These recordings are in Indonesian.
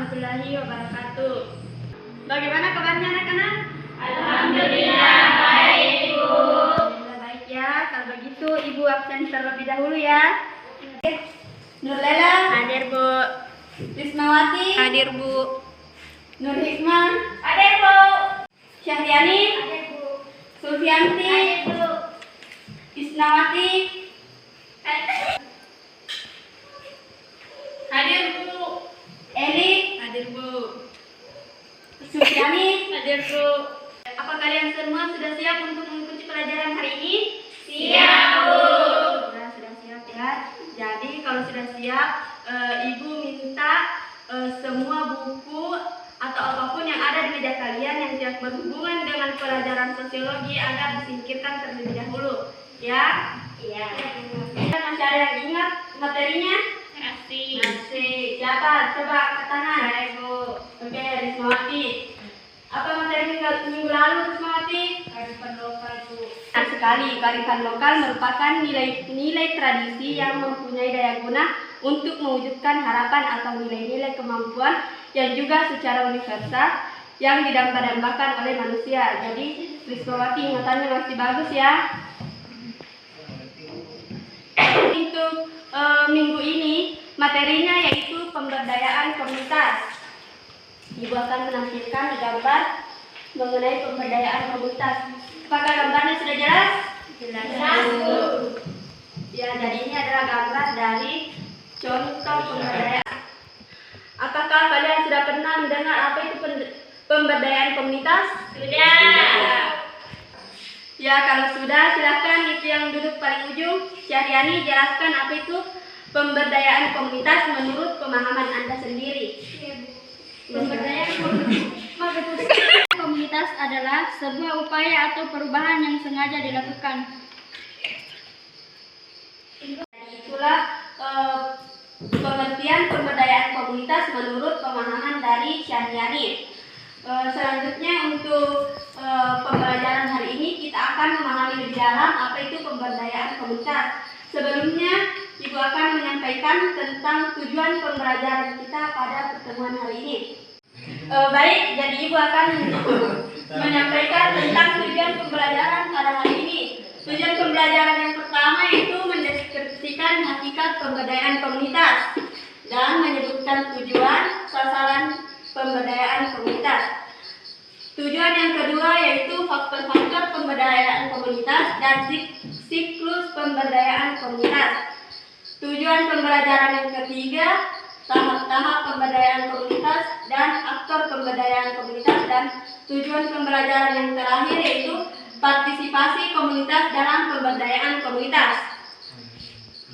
warahmatullahi wabarakatuh. Bagaimana kabarnya anak-anak? Alhamdulillah baik, Ibu. Alhamdulillah baik ya. Kalau begitu Ibu absen terlebih dahulu ya. Nurlela Hadir, Bu. Rismawati Hadir, Bu. Nur Hikmah Hadir, Bu. Syahriani Hadir, Bu. Sulfianti Hadir, Bu. Isnawati Hadir, Bu. Eli Hadir, Bu. Sufiani. Hadir, Bu. Apa kalian semua sudah siap untuk mengikuti pelajaran hari ini? Siap, Bu. Sudah siap ya. Jadi kalau sudah siap, Ibu minta semua buku atau apapun yang ada di meja kalian yang tidak berhubungan dengan pelajaran sosiologi agar disingkirkan terlebih dahulu. Ya? Iya. Masih ada yang ingat materinya? Kasih. Masih. Siapa? Coba angkat tangan. Saya, Bu. Oke, Rismawati. Apa materi minggu lalu, Rismawati? Kearifan lokal, Bu. Benar sekali, kearifan lokal merupakan nilai tradisi yang mempunyai daya guna untuk mewujudkan harapan atau nilai-nilai kemampuan yang juga secara universal yang didambakan oleh manusia. Jadi, Rismawati ingatannya masih bagus ya. Untuk minggu ini materinya yaitu pemberdayaan komunitas. Ibu akan menampilkan gambar mengenai pemberdayaan komunitas. Apakah gambarnya sudah jelas? Jelas, Bu. Ya, jadi ini adalah gambar dari contoh pemberdayaan. Apakah kalian sudah pernah mendengar apa itu pemberdayaan komunitas? Sudah. Ya, kalau sudah, silakan itu yang duduk paling ujung. Syahriani, jelaskan apa itu pemberdayaan komunitas menurut pemahaman Anda sendiri. Pemberdayaan komunitas adalah sebuah upaya atau perubahan yang sengaja dilakukan. Itulah pengertian pemberdayaan komunitas menurut pemahaman dari Syahriani. Selanjutnya untuk pembelajaran hari ini kita akan memahami lebih dalam apa itu pemberdayaan komunitas. Sebelumnya Ibu akan menyampaikan tentang tujuan pembelajaran kita pada pertemuan hari ini. Baik, jadi Ibu akan menyampaikan tentang tujuan pembelajaran pada hari ini. Tujuan pembelajaran yang pertama yaitu mendeskripsikan hakikat pemberdayaan komunitas dan menyebutkan tujuan sasaran pemberdayaan komunitas. Tujuan yang kedua yaitu faktor-faktor pemberdayaan komunitas dan siklus pemberdayaan komunitas. Tujuan pembelajaran yang ketiga, tahap-tahap pemberdayaan komunitas dan aktor pemberdayaan komunitas, dan tujuan pembelajaran yang terakhir yaitu partisipasi komunitas dalam pemberdayaan komunitas.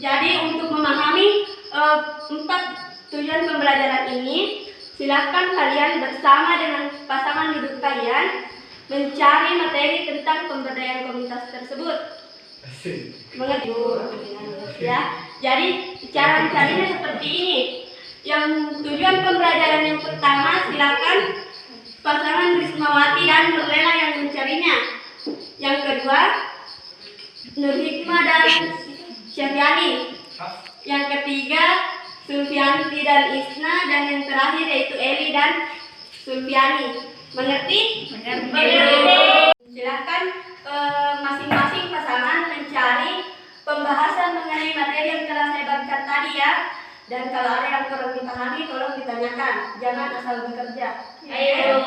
Jadi untuk memahami 4 tujuan pembelajaran ini, silakan kalian bersama dengan pasangan hidup kalian mencari materi tentang pemberdayaan komunitas tersebut. Mengerti? Ya. Jadi cara mencarinya seperti ini. Yang tujuan pembelajaran yang pertama, silakan pasangan Rismawati dan Nurlela yang mencarinya. Yang kedua, Nur Hikmah dan Syahriani. Yang ketiga, Sulfianti dan Isna, dan yang terakhir yaitu Eli dan Sulfiani. Mengerti? Mengerti. Silakan masing-masing pasangan mencari pembahasan mengenai materi yang telah saya bagikan tadi ya. Dan kalau ada yang kurang dipahami, tolong ditanyakan. Jangan asal bekerja. Ayo.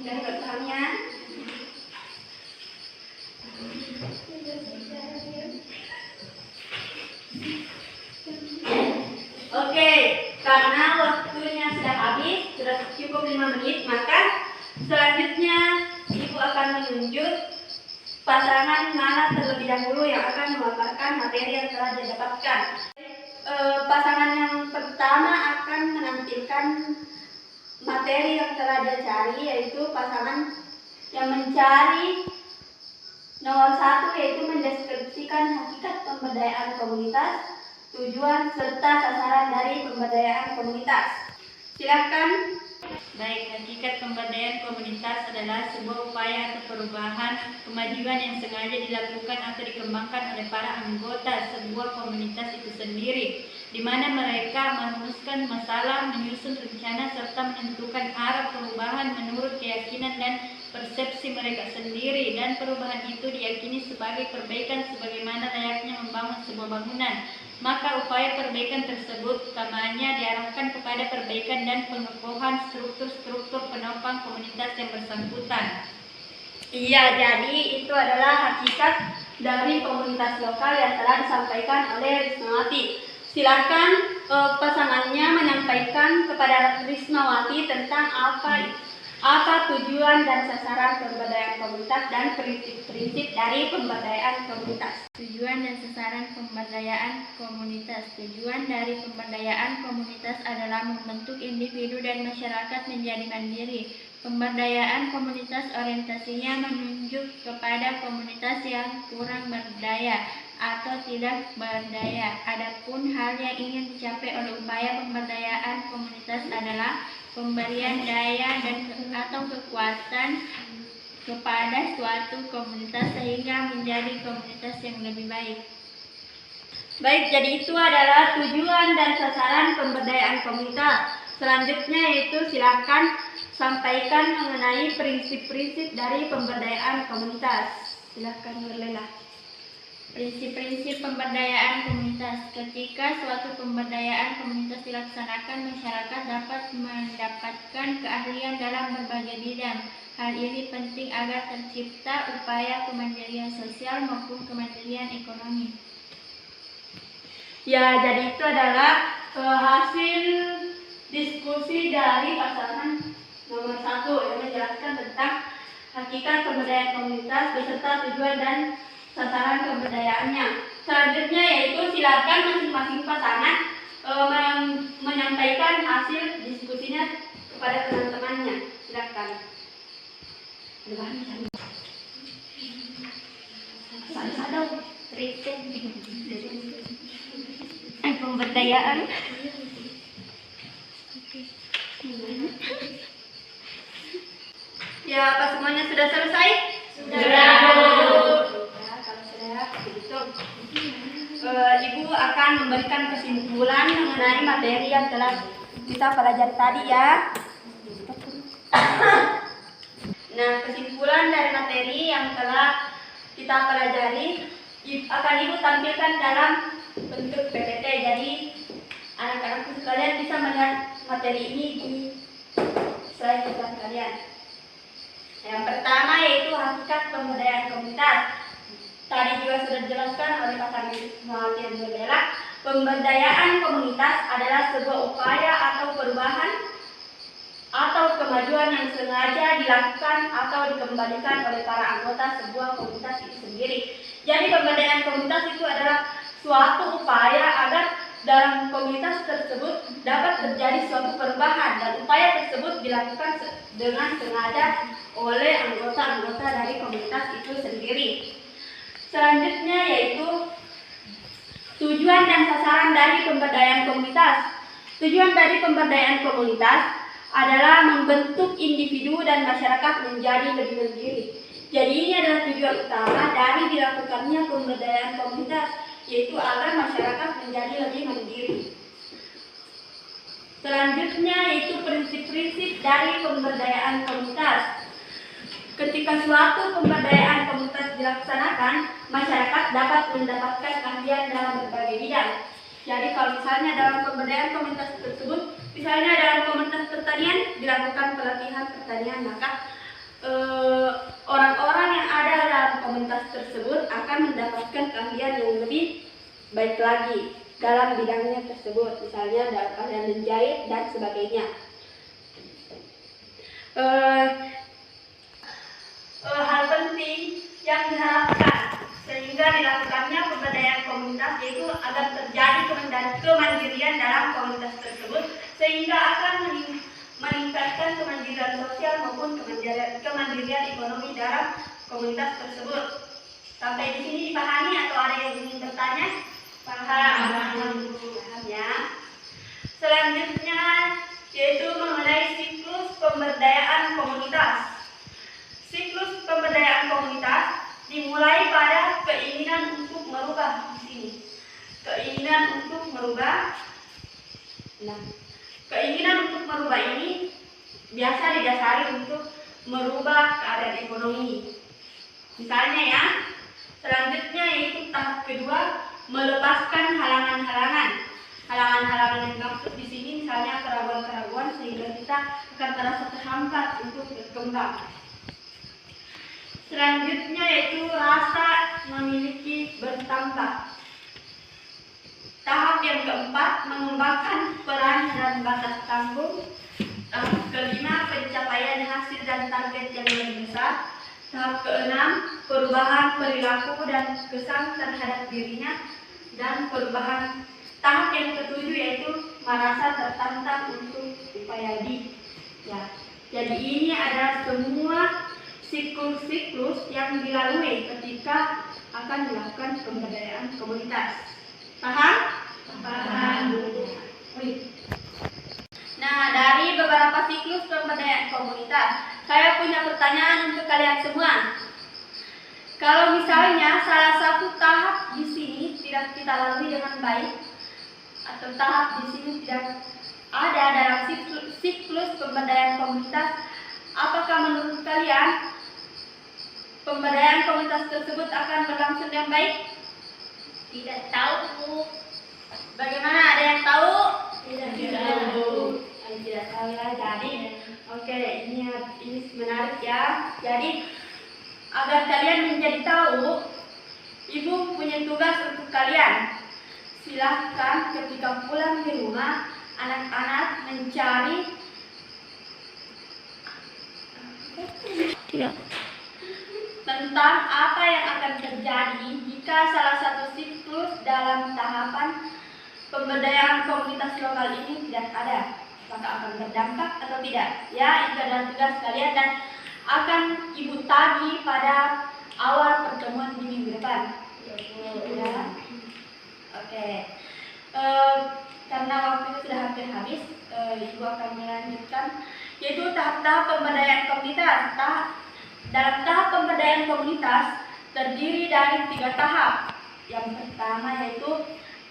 Dan bertanya. Oke, karena waktunya sudah habis, sudah cukup 5 menit, maka selanjutnya Ibu akan menunjuk pasangan mana terlebih dahulu yang akan memaparkan materi yang telah didapatkan. Pasangan yang pertama akan menampilkan materi yang telah dia cari, yaitu pasangan yang mencari nomor 1, yaitu mendeskripsikan hakikat pemberdayaan komunitas, tujuan serta sasaran dari pemberdayaan komunitas. Silakan. Baik, hakikat pemberdayaan komunitas adalah sebuah upaya atau perubahan kemajuan yang sengaja dilakukan atau dikembangkan oleh para anggota sebuah komunitas itu sendiri di mana mereka merumuskan masalah, menyusun rencana, serta menentukan arah perubahan menurut keyakinan dan persepsi mereka sendiri, dan perubahan itu diyakini sebagai perbaikan sebagaimana layaknya membangun sebuah bangunan. Maka upaya perbaikan tersebut utamanya diarahkan kepada perbaikan dan pengokohan struktur-struktur penopang komunitas yang bersangkutan. Iya, jadi itu adalah hakikat dari komunitas lokal yang telah disampaikan oleh Rismawati. Silakan pasangannya menyampaikan kepada Rismawati tentang apa tujuan dan sasaran pemberdayaan komunitas dan prinsip-prinsip dari pemberdayaan komunitas. Tujuan dan sasaran pemberdayaan komunitas. Tujuan dari pemberdayaan komunitas adalah membentuk individu dan masyarakat menjadi mandiri. Pemberdayaan komunitas orientasinya menunjuk kepada komunitas yang kurang berdaya atau tidak berdaya. Adapun hal yang ingin dicapai oleh upaya pemberdayaan komunitas adalah pemberian daya dan atau kekuatan kepada suatu komunitas sehingga menjadi komunitas yang lebih baik. Baik, jadi itu adalah tujuan dan sasaran pemberdayaan komunitas. Selanjutnya yaitu silakan sampaikan mengenai prinsip-prinsip dari pemberdayaan komunitas. Silakan Nurlela. Prinsip-prinsip pemberdayaan komunitas. Ketika suatu pemberdayaan komunitas dilaksanakan, masyarakat dapat mendapatkan keahlian dalam berbagai bidang. Hal ini penting agar tercipta upaya kemandirian sosial maupun kemandirian ekonomi. Ya, jadi itu adalah hasil diskusi dari pasangan nomor 1 yang menjelaskan tentang hakikat pemberdayaan komunitas beserta tujuan dan sasaran pemberdayaannya. Selanjutnya yaitu silakan masing-masing pasangan menyampaikan hasil diskusinya kepada teman-temannya. Silakan. Pemberdayaan. Ya, apa semuanya sudah selesai? Sudah. Ya, kalau sudah begitu, Ibu akan memberikan kesimpulan mengenai materi yang telah kita pelajari tadi ya. Nah, kesimpulan dari materi yang telah kita pelajari akan Ibu tampilkan dalam bentuk PPT. Jadi anak-anak sekalian bisa melihat materi ini di slide depan kalian. Yang pertama yaitu hakikat pemberdayaan komunitas. Tadi juga sudah dijelaskan oleh Pak Rismawati dan Nurlela. Pemberdayaan komunitas adalah sebuah upaya atau perubahan atau kemajuan yang sengaja dilakukan atau dikembalikan oleh para anggota sebuah komunitas itu sendiri. Jadi pemberdayaan komunitas itu adalah suatu upaya agar dalam komunitas tersebut dapat terjadi suatu perubahan, dan upaya tersebut dilakukan dengan sengaja oleh anggota-anggota dari komunitas itu sendiri. Selanjutnya yaitu tujuan dan sasaran dari pemberdayaan komunitas. Tujuan dari pemberdayaan komunitas adalah membentuk individu dan masyarakat menjadi lebih mandiri. Jadi ini adalah tujuan utama dari dilakukannya pemberdayaan komunitas, yaitu agar masyarakat menjadi lebih mandiri. Selanjutnya yaitu prinsip-prinsip dari pemberdayaan komunitas. Ketika suatu pemberdayaan komunitas dilaksanakan, masyarakat dapat mendapatkan keahlian dalam berbagai bidang. Jadi kalau misalnya dalam pemberdayaan komunitas tersebut, misalnya dalam komunitas pertanian dilakukan pelatihan pertanian, maka orang-orang yang ada dalam komunitas tersebut akan mendapatkan keahlian yang lebih baik lagi dalam bidangnya tersebut, misalnya dalam keahlian menjahit dan sebagainya. Hal penting yang diharapkan sehingga dilakukannya pemberdayaan komunitas yaitu agar terjadi kemandirian dalam komunitas tersebut, sehingga akan meningkatkan kemandirian sosial maupun kemandirian ekonomi dalam komunitas tersebut. Sampai di sini dipahami atau ada yang ingin bertanya? Paham ya. Selanjutnya yaitu mengenai siklus pemberdayaan komunitas. Siklus pemberdayaan komunitas dimulai pada keinginan untuk merubah di sini. Keinginan untuk merubah Nah, keinginan untuk merubah ini biasa didasari untuk merubah keadaan ekonomi. Misalnya ya, selanjutnya yaitu tahap kedua, melepaskan halangan-halangan. Halangan-halangan yang dimaksud di sini misalnya keraguan-keraguan sehingga kita akan merasa terhambat untuk berkembang. Selanjutnya yaitu rasa memiliki bertambah. Tahap yang keempat, mengembangkan peran dan batas tanggung. Tahap kelima, pencapaian hasil dan target yang lebih besar. Tahap keenam, perubahan perilaku dan kesan terhadap dirinya. Dan perubahan tahap yang ketujuh yaitu merasa tertantang untuk upaya ya. Jadi ini ada semua siklus-siklus yang dilalui ketika akan dilakukan pemberdayaan komunitas. Paham? Paham. Nah, dari beberapa siklus pemberdayaan komunitas, saya punya pertanyaan untuk kalian semua. Kalau misalnya salah satu tahap di sini tidak kita lalui dengan baik, atau tahap di sini tidak ada dalam siklus pemberdayaan komunitas, apakah menurut kalian pemberdayaan komunitas tersebut akan berlangsung dengan baik? Tidak tahu, Bu. Bagaimana? Ada yang tahu? Tidak tahu. Tidak tahu ya. Jadi, oke, ini menarik ya. Jadi, agar kalian menjadi tahu, Ibu punya tugas untuk kalian. Silahkan ketika pulang di rumah, anak-anak mencari tentang apa yang akan terjadi jika salah satu siklus dalam tahapan pemberdayaan komunitas lokal ini tidak ada. Apakah akan berdampak atau tidak? Ya, itu adalah tugas kalian dan akan Ibu tagih pada awal pertemuan di minggu depan. Ya. Oke. Karena waktunya sudah hampir habis, Ibu akan melanjutkan yaitu tahap-tahap pemberdayaan komunitas. Dalam tahap pemberdayaan komunitas terdiri dari 3 tahap. Yang pertama yaitu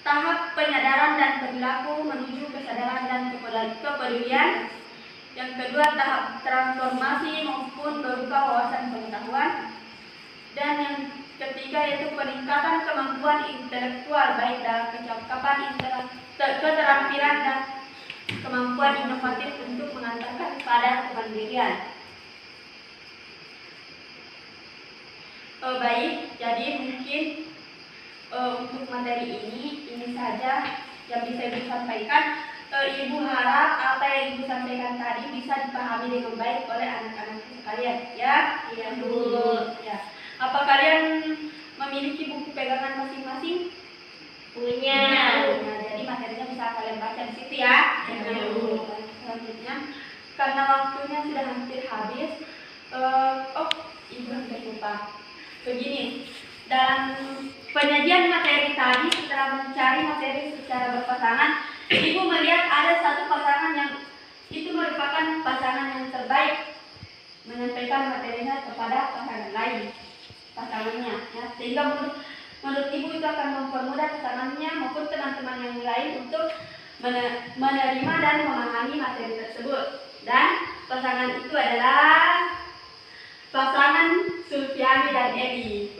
tahap penyadaran dan perilaku menuju kesadaran dan kepedulian. Yang kedua tahap transformasi maupun berupa wawasan pengetahuan. Dan yang ketiga yaitu peningkatan kemampuan intelektual baik dalam kecakapan, keterampilan dan kemampuan inovatif untuk mengantarkan pada kemandirian. Baik, jadi mungkin untuk materi ini saja yang bisa Ibu sampaikan. Ibu harap apa yang Ibu sampaikan tadi bisa dipahami dengan baik oleh anak-anak sekalian, ya? Iya, Bu. Ya. Apa kalian memiliki buku pegangan masing-masing? Punya. Jadi materinya bisa kalian baca di situ ya. Selanjutnya, karena waktunya sudah hampir habis, Ibu hampir lupa. Begini, dalam penyajian materi tadi setelah mencari materi secara berpasangan, Ibu melihat ada satu pasangan yang itu merupakan pasangan yang terbaik menyampaikan materinya kepada pasangan lain, pasangannya, ya. Sehingga menurut Ibu itu akan mempermudah pasangannya maupun teman-teman yang lain untuk menerima dan memahami materi tersebut. Dan pasangan itu adalah pasangan Sulfiani dan Eli.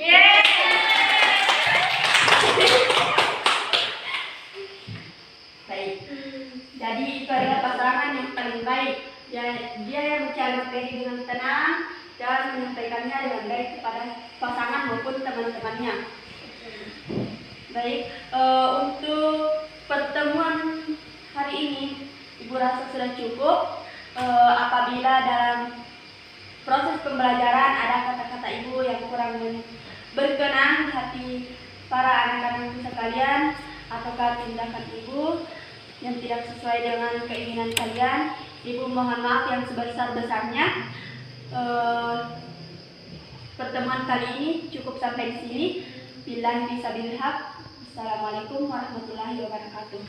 Baik. Jadi itu adalah pasangan yang paling baik. Dia yang mencari materi dengan tenang dan menyampaikannya dengan baik kepada pasangan maupun teman-temannya. Baik, untuk pertemuan hari ini Ibu rasa sudah cukup. Apabila dalam proses pembelajaran ada kata-kata Ibu yang kurang berkenan di hati para anak-anak sekalian, ataukah tindakan Ibu yang tidak sesuai dengan keinginan kalian, Ibu mohon maaf yang sebesar-besarnya. Pertemuan kali ini cukup sampai di sini. Billahi fisabilillah. Assalamualaikum warahmatullahi wabarakatuh.